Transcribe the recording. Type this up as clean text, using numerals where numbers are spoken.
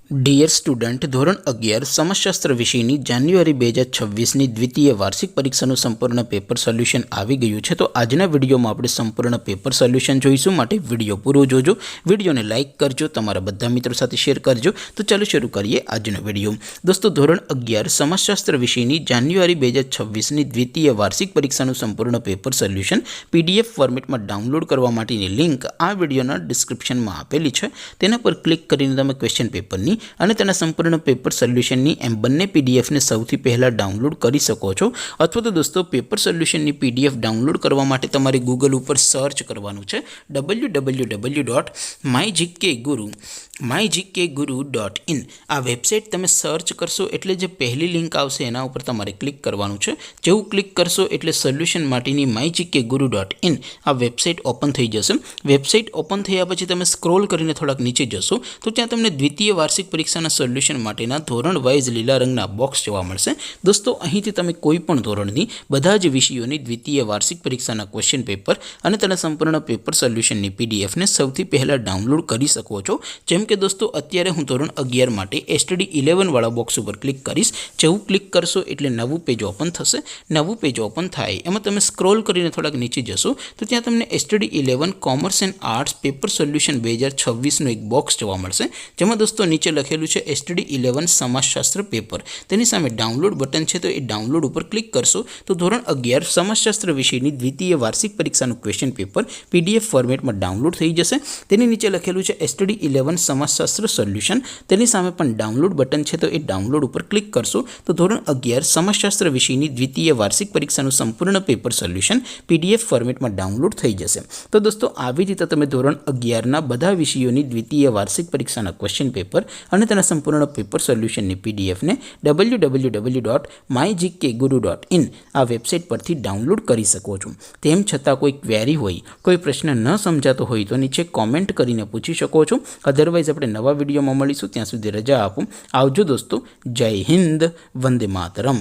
Dear student, ધોરણ 11 સમાજશાસ્ત્ર વિષયની જાન્યુઆરી 2026ની દ્વિતીય વાર્ષિક પરીક્ષાનું સંપૂર્ણ પેપર સોલ્યુશન આવી ગયું છે. તો આજના વિડીયોમાં આપણે સંપૂર્ણ પેપર સોલ્યુશન જોઈશું, માટે વિડીયો પૂરો જોજો. વિડીયોને લાઇક કરજો, તમારા બધા મિત્રો સાથે શેર કરજો. તો ચાલો શરૂ કરીએ આજનો વિડીયો. દોસ્તો, ધોરણ 11 સમાજશાસ્ત્ર વિષયની જાન્યુઆરી 2026ની દ્વિતીય વાર્ષિક પરીક્ષાનું સંપૂર્ણ પેપર સોલ્યુશન PDF ફોર્મેટમાં ડાઉનલોડ કરવા માટેની લિંક આ વિડીયોના ડિસ્ક્રિપ્શનમાં આપેલી છે. તેના પર ક્લિક કરીને તમે ક્વેશ્ચન પેપરની અને તેના સંપૂર્ણ પેપર સોલ્યુશનની એમ બંને પીડીએફને સૌથી પહેલાં ડાઉનલોડ કરી શકો છો. અથવા તો દોસ્તો, પેપર સોલ્યુશનની PDF ડાઉનલોડ કરવા માટે તમારે ગૂગલ ઉપર સર્ચ કરવાનું છે www.mygkguru.in. આ વેબસાઇટ તમે સર્ચ કરશો એટલે જે પહેલી લિંક આવશે એના ઉપર તમારે ક્લિક કરવાનું છે. જેવું ક્લિક કરશો એટલે સોલ્યુશન માટેની mygkguru.in આ વેબસાઇટ ઓપન થઈ જશે. વેબસાઇટ ઓપન થયા પછી તમે સ્ક્રોલ કરીને થોડાક નીચે જશો તો ત્યાં તમને દ્વિતીય વાર્ષિક પરીક્ષાના સોલ્યુશન માટેના ધોરણ વાઇઝ લીલા રંગના બોક્સ જોવા મળશે. દોસ્તો, અહીંથી તમે કોઈ પણ ધોરણની બધા જ વિષયોની દ્વિતીય વાર્ષિક પરીક્ષાના ક્વેશ્ચન પેપર અને તેના સંપૂર્ણ પેપર સોલ્યુશનની PDFને સૌથી પહેલાં ડાઉનલોડ કરી શકો છો. જેમ કે દોસ્તો, અત્યારે હું ધોરણ 11 માટે STD 11 વાળા બોક્સ ઉપર ક્લિક કરીશ. જેવું ક્લિક કરશો એટલે નવું પેજ ઓપન થશે. નવું પેજ ઓપન થાય એમાં તમે સ્ક્રોલ કરીને થોડાક નીચે જશો તો ત્યાં તમને STD 11 commerce and arts paper solution 2026નું એક બોક્સ જોવા મળશે. જેમાં દોસ્તો નીચે લખેલું છે STD 11 સમાજશાસ્ત્ર પેપર. તેની સામે ડાઉનલોડ બટન છે, તો એ ડાઉનલોડ ઉપર ક્લિક કરશો તો ધોરણ 11 સમાજશાસ્ત્ર વિષયની દ્વિતીય વાર્ષિક પરીક્ષાનું ક્વેશ્ચન પેપર PDF ફોર્મેટમાં ડાઉનલોડ થઈ જશે. તેની નીચે લખેલું છે STD 11 સમાજશાસ્ત્ર સોલ્યુશન. તેની સામે પણ ડાઉનલોડ બટન છે, તો એ ડાઉનલોડ ઉપર ક્લિક કરશો તો ધોરણ 11 સમાજશાસ્ત્ર વિષયની દ્વિતીય વાર્ષિક પરીક્ષાનું સંપૂર્ણ પેપર સોલ્યુશન PDF ફોર્મેટમાં ડાઉનલોડ થઈ જશે. તો દોસ્તો, આવી રીતે તમે ધોરણ 11ના બધા વિષયોની દ્વિતીય વાર્ષિક પરીક્ષાના ક્વેશ્ચન પેપર અને તેના સંપૂર્ણ પેપર સોલ્યુશનની PDFને www.mygkguru.in આ વેબસાઇટ પરથી ડાઉનલોડ કરી શકો છો. તેમ છતાં કોઈ ક્વેરી હોય, કોઈ પ્રશ્ન ન સમજાતો હોય તો નીચે કોમેન્ટ કરીને પૂછી શકો છો. અધરવાઇઝ આપણે નવા વિડીયોમાં મળીશું. ત્યાં સુધી રજા આપો. આવજો દોસ્તો. જય હિન્દ. વંદે માતરમ.